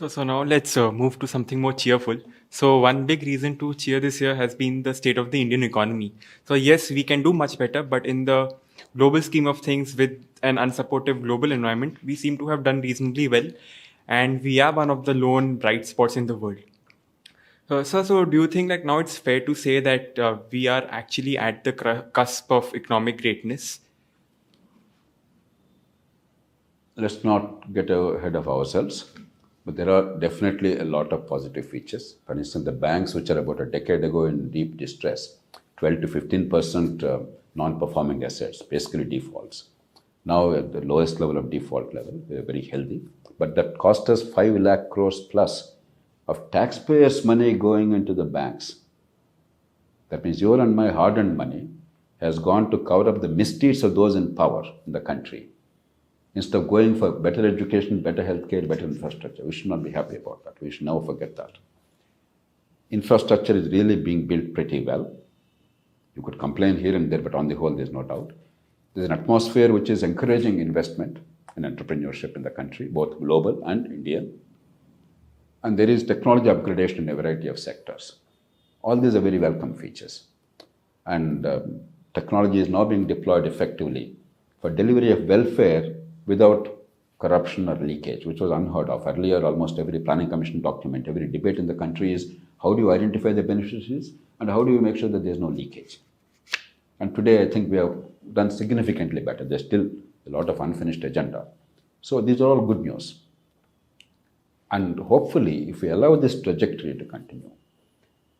So now let's move to something more cheerful. So one big reason to cheer this year has been the state of the Indian economy. So yes, we can do much better, but in the global scheme of things, with an unsupportive global environment, we seem to have done reasonably well, and we are one of the lone bright spots in the world. So do you think like now it's fair to say that we are actually at the cusp of economic greatness? Let's not get ahead of ourselves, but there are definitely a lot of positive features. For instance, the banks, which are about a decade ago in deep distress, 12 to 15% non-performing assets, basically defaults. Now at the lowest level of default level, we are very healthy. But that cost us 5 lakh crores plus of taxpayers' money going into the banks. That means your and my hard-earned money has gone to cover up the misdeeds of those in power in the country. Instead of going for better education, better healthcare, better infrastructure, we should not be happy about that. We should never forget that. Infrastructure is really being built pretty well. You could complain here and there, but on the whole, there's no doubt. There's an atmosphere which is encouraging investment and entrepreneurship in the country, both global and Indian. And there is technology upgradation in a variety of sectors. All these are very welcome features. And technology is now being deployed effectively for delivery of welfare without corruption or leakage, which was unheard of. Earlier, almost every planning commission document, every debate in the country is how do you identify the beneficiaries and how do you make sure that there's no leakage. And today, I think we have done significantly better. There's still a lot of unfinished agenda. So these are all good news. And hopefully, if we allow this trajectory to continue,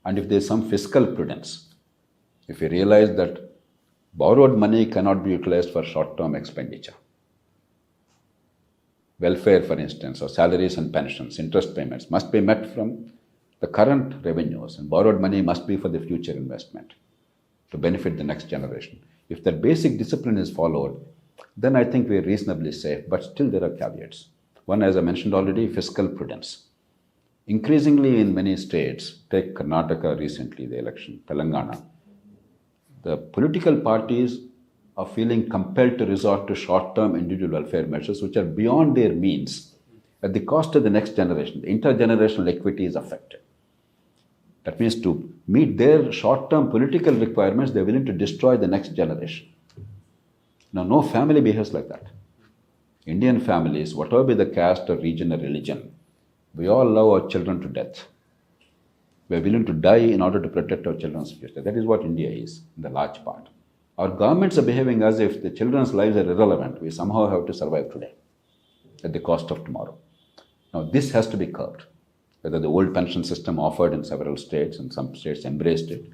and if there's some fiscal prudence, if we realize that borrowed money cannot be utilized for short-term expenditure, welfare, for instance, or salaries and pensions, interest payments must be met from the current revenues, and borrowed money must be for the future investment to benefit the next generation. If that basic discipline is followed, then I think we are reasonably safe, but still there are caveats. One, as I mentioned already, fiscal prudence. Increasingly in many states, take Karnataka recently, the election, Telangana, the political parties are feeling compelled to resort to short-term individual welfare measures which are beyond their means at the cost of the next generation. The intergenerational equity is affected. That means to meet their short-term political requirements, they're willing to destroy the next generation. Now, no family behaves like that. Indian families, whatever be the caste or region or religion, we all love our children to death. We are willing to die in order to protect our children's future. That is what India is, in the large part. Our governments are behaving as if the children's lives are irrelevant. We somehow have to survive today at the cost of tomorrow. Now, this has to be curbed. Whether the old pension system offered in several states, and some states embraced it,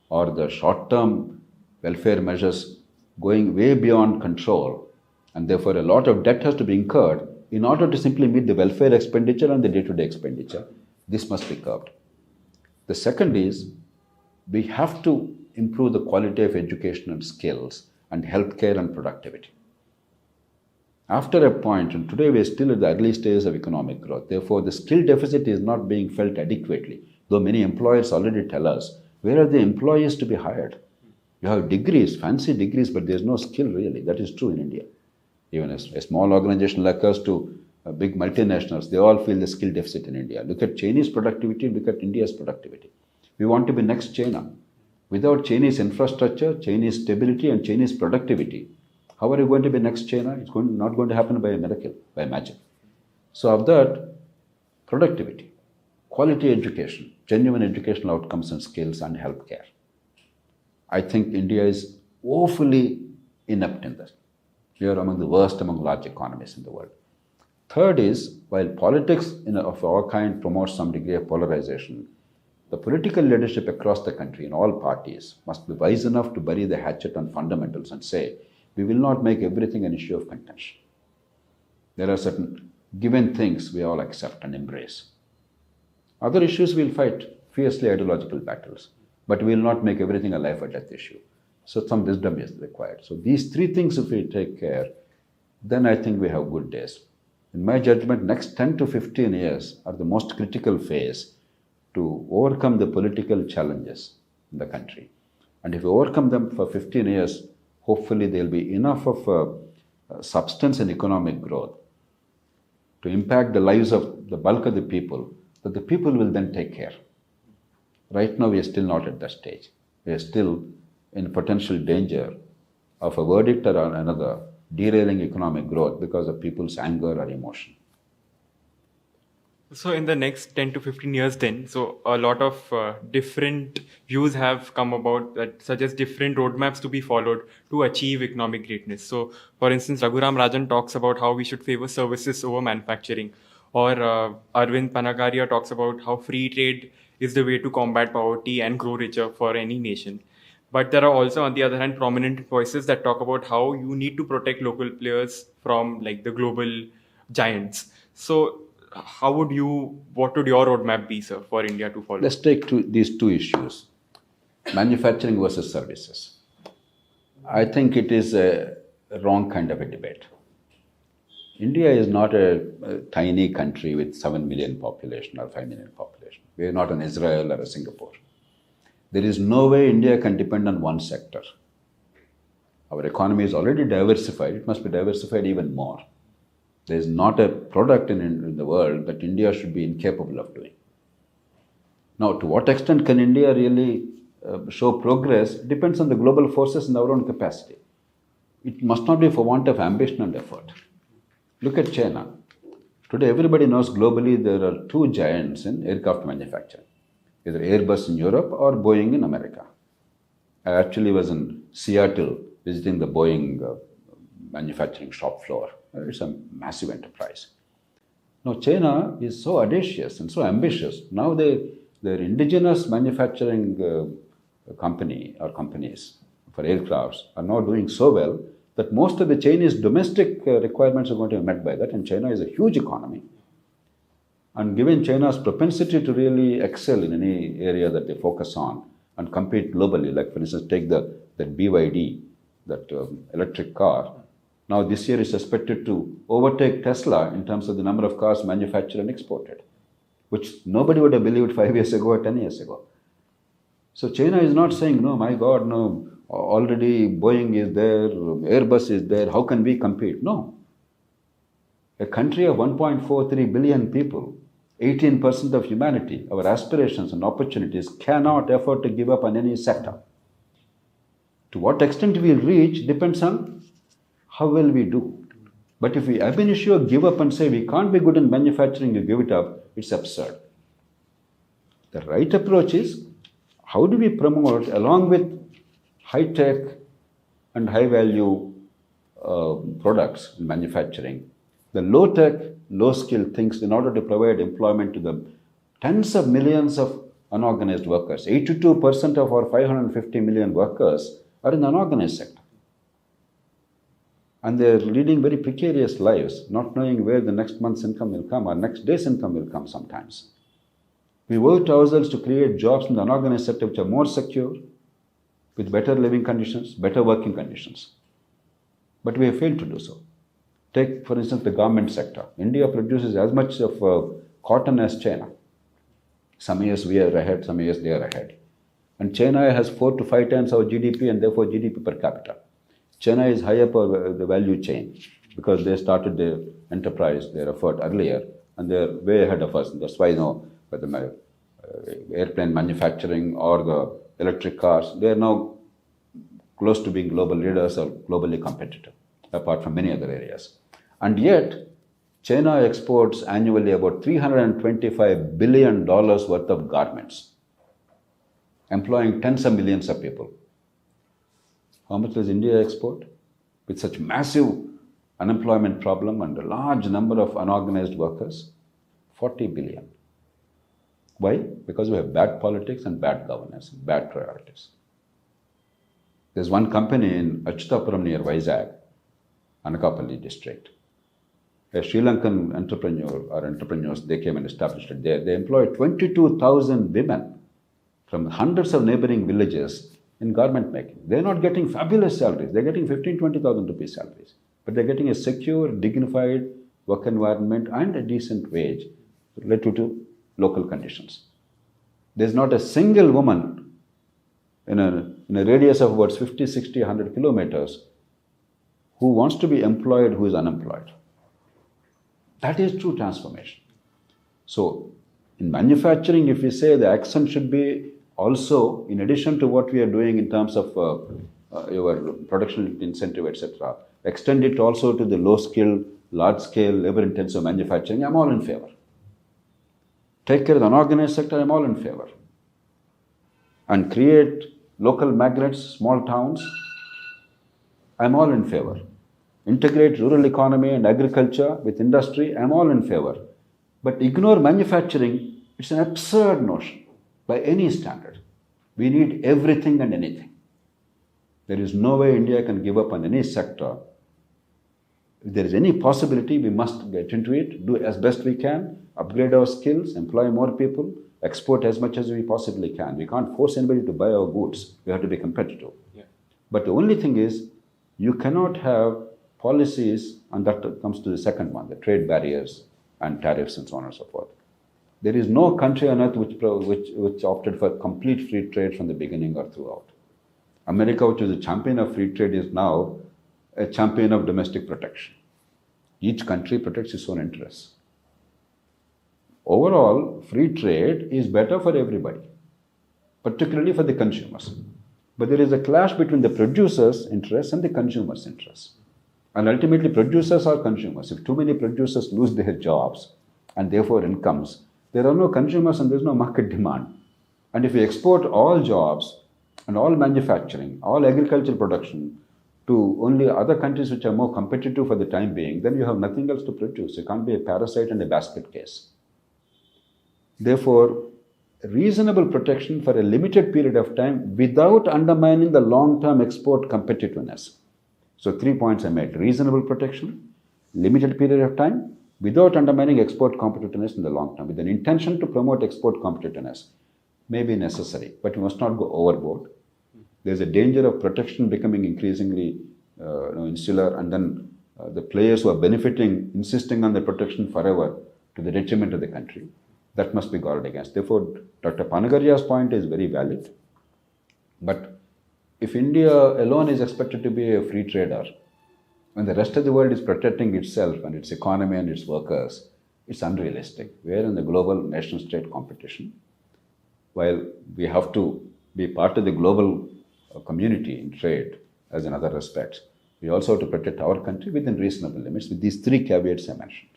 or the short-term welfare measures going way beyond control, and therefore a lot of debt has to be incurred in order to simply meet the welfare expenditure and the day-to-day expenditure. This must be curbed. The second is we have to improve the quality of education and skills and healthcare and productivity. After a point, and today we are still at the early stages of economic growth, therefore the skill deficit is not being felt adequately, though many employers already tell us, where are the employees to be hired? You have degrees, fancy degrees, but there's no skill really. That is true in India. Even a small organization like us to big multinationals, they all feel the skill deficit in India. Look at Chinese productivity, look at India's productivity. We want to be next China. Without Chinese infrastructure, Chinese stability, and Chinese productivity, how are you going to be next China? It's not going to happen by a miracle, by magic. So of that, productivity, quality education, genuine educational outcomes and skills, and healthcare. I think India is woefully inept in this. We are among the worst among large economies in the world. Third is, while politics of our kind promotes some degree of polarization, the political leadership across the country in all parties must be wise enough to bury the hatchet on fundamentals and say, we will not make everything an issue of contention. There are certain given things we all accept and embrace. Other issues we'll fight fiercely ideological battles, but we will not make everything a life or death issue. So some wisdom is required. So these three things, if we take care, then I think we have good days. In my judgment, next 10 to 15 years are the most critical phase to overcome the political challenges in the country. And if we overcome them for 15 years, hopefully there will be enough of substance and economic growth to impact the lives of the bulk of the people, that the people will then take care. Right now, we are still not at that stage. We are still in potential danger of a verdict or another derailing economic growth because of people's anger or emotion. So in the next 10 to 15 years then, so a lot of different views have come about that suggest different roadmaps to be followed to achieve economic greatness. So for instance, Raghuram Rajan talks about how we should favor services over manufacturing, or Arvind Panagaria talks about how free trade is the way to combat poverty and grow richer for any nation. But there are also, on the other hand, prominent voices that talk about how you need to protect local players from like the global giants. So what would your roadmap be, sir, for India to follow? Let's take these two issues, manufacturing versus services. I think it is a wrong kind of a debate. India is not a tiny country with 7 million population or 5 million population. We are not an Israel or a Singapore. There is no way India can depend on one sector. Our economy is already diversified. It must be diversified even more. There is not a product in the world that India should be incapable of doing. Now, to what extent can India really show progress depends on the global forces and our own capacity. It must not be for want of ambition and effort. Look at China. Today, everybody knows globally there are two giants in aircraft manufacturing, either Airbus in Europe or Boeing in America. I actually was in Seattle visiting the Boeing manufacturing shop floor. It's a massive enterprise. Now, China is so audacious and so ambitious. Now, their indigenous manufacturing company or companies for aircrafts are now doing so well that most of the Chinese domestic requirements are going to be met by that. And China is a huge economy. And given China's propensity to really excel in any area that they focus on and compete globally, like for instance, take that BYD, that electric car. Now this year is expected to overtake Tesla in terms of the number of cars manufactured and exported, which nobody would have believed 5 years ago or 10 years ago. So China is not saying, no, my God, no, already Boeing is there, Airbus is there, how can we compete? No. A country of 1.43 billion people, 18% of humanity, our aspirations and opportunities cannot afford to give up on any sector. To what extent we'll reach depends on how well we do. But if we ab initio give up and say we can't be good in manufacturing, you give it up, it's absurd. The right approach is how do we promote, along with high-tech and high-value products in manufacturing, the low-tech, low-skilled things in order to provide employment to the tens of millions of unorganized workers. 82% of our 550 million workers are in the unorganized sector. And they're leading very precarious lives, not knowing where the next month's income will come or next day's income will come sometimes. We worked ourselves to create jobs in the unorganized sector which are more secure, with better living conditions, better working conditions. But we have failed to do so. Take, for instance, the garment sector. India produces as much of cotton as China. Some years we are ahead, some years they are ahead. And China has 4 to 5 times our GDP and therefore GDP per capita. China is high up the value chain because they started their enterprise, their effort earlier, and they're way ahead of us. And that's why, whether airplane manufacturing or the electric cars, they are now close to being global leaders or globally competitive, apart from many other areas. And yet, China exports annually about $325 billion worth of garments, employing tens of millions of people. How much does India export? With such massive unemployment problem and a large number of unorganized workers, 40 billion. Why? Because we have bad politics and bad governance, bad priorities. There's one company in Achutapuram near Vizag, Anakapalli district. A Sri Lankan entrepreneur or entrepreneurs, they came and established it there. They employed 22,000 women from hundreds of neighboring villages in garment making. They're not getting fabulous salaries. They're getting 15,000, 20,000 rupees salaries. But they're getting a secure, dignified work environment and a decent wage related to local conditions. There's not a single woman in a radius of about 50, 60, 100 kilometers who wants to be employed who is unemployed. That is true transformation. So, in manufacturing, if we say the accent should be also, in addition to what we are doing in terms of your production incentive, etc., extend it also to the low skill, large scale, labor intensive manufacturing, I'm all in favor. Take care of the unorganized sector, I'm all in favor. And create local magnets, small towns, I'm all in favor. Integrate rural economy and agriculture with industry, I'm all in favor. But ignore manufacturing, it's an absurd notion by any standard. We need everything and anything. There is no way India can give up on any sector. If there is any possibility, we must get into it, do as best we can, upgrade our skills, employ more people, export as much as we possibly can. We can't force anybody to buy our goods. We have to be competitive. Yeah. But the only thing is, you cannot have policies, and that comes to the second one, the trade barriers and tariffs and so on and so forth. There is no country on earth which opted for complete free trade from the beginning or throughout. America, which is a champion of free trade, is now a champion of domestic protection. Each country protects its own interests. Overall, free trade is better for everybody, particularly for the consumers. But there is a clash between the producers' interests and the consumers' interests. And ultimately, producers are consumers. If too many producers lose their jobs and therefore incomes, there are no consumers and there's no market demand. And if we export all jobs and all manufacturing, all agricultural production to only other countries which are more competitive for the time being, then you have nothing else to produce. You can't be a parasite and a basket case. Therefore, reasonable protection for a limited period of time without undermining the long-term export competitiveness. So 3 points I made: reasonable protection, limited period of time, without undermining export competitiveness in the long term, with an intention to promote export competitiveness may be necessary, but we must not go overboard. There's a danger of protection becoming increasingly insular, and then the players who are benefiting insisting on the protection forever to the detriment of the country. That must be guarded against. Therefore, Dr. Panagarya's point is very valid. But if India alone is expected to be a free trader, when the rest of the world is protecting itself and its economy and its workers, it's unrealistic. We are in the global nation-state competition. While we have to be part of the global community in trade, as in other respects, we also have to protect our country within reasonable limits with these 3 caveats I mentioned.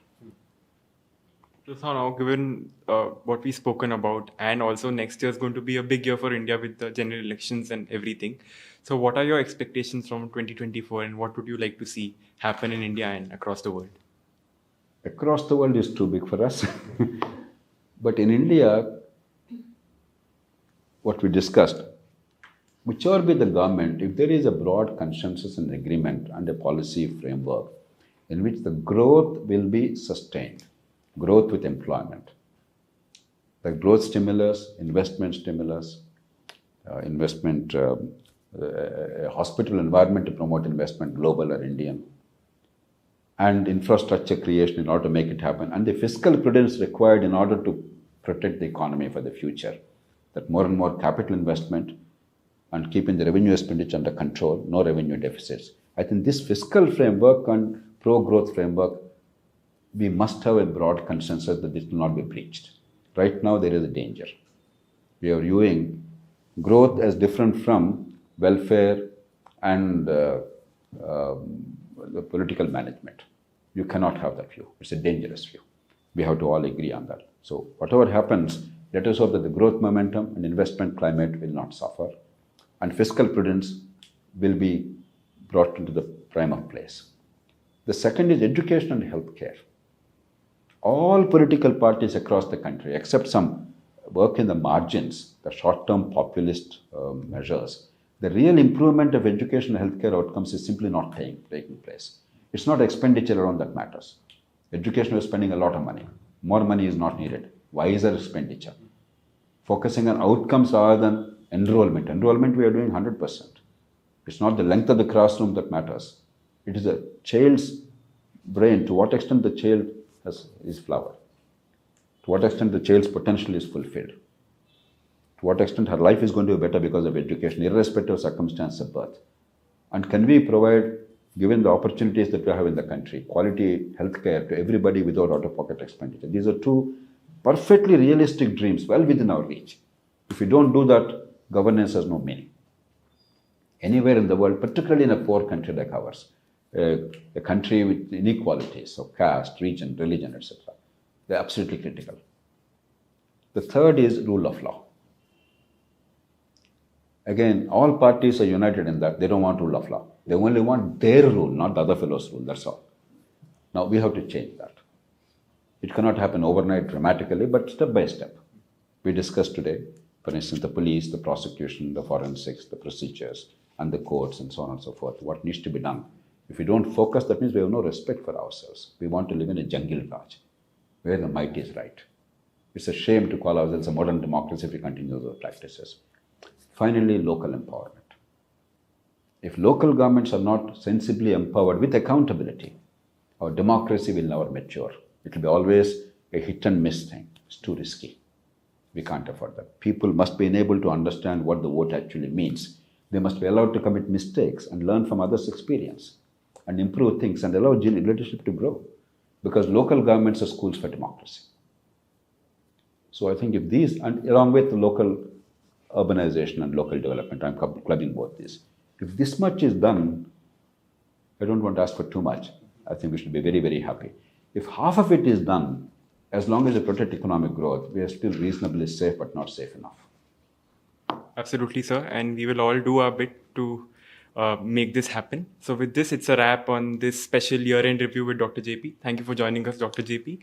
So now, given what we've spoken about, and also next year is going to be a big year for India with the general elections and everything. So what are your expectations from 2024, and what would you like to see happen in India and across the world? Across the world is too big for us. But in India, what we discussed, whichever be the government, if there is a broad consensus and agreement and a policy framework in which the growth will be sustained, growth with employment, the growth stimulus, investment stimulus, a hospital environment to promote investment, global or Indian, and infrastructure creation in order to make it happen, and the fiscal prudence required in order to protect the economy for the future, that more and more capital investment and keeping the revenue expenditure under control, no revenue deficits. I think this fiscal framework and pro-growth framework, we must have a broad consensus that this will not be breached. Right now, there is a danger. We are viewing growth as different from welfare and the political management. You cannot have that view. It's a dangerous view. We have to all agree on that. So whatever happens, let us hope that the growth momentum and investment climate will not suffer, and fiscal prudence will be brought into the prime of place. The second is education and healthcare. All political parties across the country, except some work in the margins, the short-term populist measures, the real improvement of education and healthcare outcomes is simply not taking place. It's not expenditure alone that matters. Education is spending a lot of money. More money is not needed. Wiser expenditure. Focusing on outcomes rather than enrollment. Enrollment we are doing 100%. It's not the length of the classroom that matters. It is the child's brain, to what extent the child is flowered, to what extent the child's potential is fulfilled, to what extent her life is going to be better because of education, irrespective of circumstance of birth. And can we provide given the opportunities that we have in the country, quality healthcare to everybody without out-of-pocket expenditure. These are two perfectly realistic dreams, well within our reach. If you don't do that, governance has no meaning. Anywhere in the world, particularly in a poor country like ours, a country with inequalities of caste, region, religion, etc., they're absolutely critical. The third is rule of law. Again, all parties are united in that they don't want rule of law. They only want their rule, not the other fellow's rule. That's all. Now we have to change that. It cannot happen overnight dramatically, but step by step. We discussed today, for instance, the police, the prosecution, the forensics, the procedures, and the courts, and so on and so forth, what needs to be done. If we don't focus, that means we have no respect for ourselves. We want to live in a jungle Raj, where the might is right. It's a shame to call ourselves a modern democracy if we continue those practices. Finally, local empowerment. If local governments are not sensibly empowered with accountability, our democracy will never mature. It will be always a hit and miss thing. It's too risky. We can't afford that. People must be enabled to understand what the vote actually means. They must be allowed to commit mistakes and learn from others' experience and improve things and allow leadership to grow. Because local governments are schools for democracy. So I think if these, and along with the local urbanization and local development, I'm clubbing both these. If this much is done, I don't want to ask for too much. I think we should be very, very happy. If half of it is done, as long as we protect economic growth, we are still reasonably safe, but not safe enough. Absolutely, sir. And we will all do our bit to make this happen. So with this, it's a wrap on this special year-end review with Dr. JP. Thank you for joining us, Dr. JP.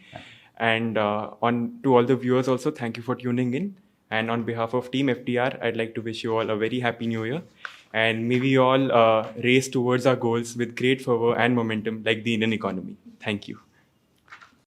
And on to all the viewers also, thank you for tuning in. And on behalf of Team FDR, I'd like to wish you all a very happy new year. And may we all race towards our goals with great fervor and momentum like the Indian economy. Thank you.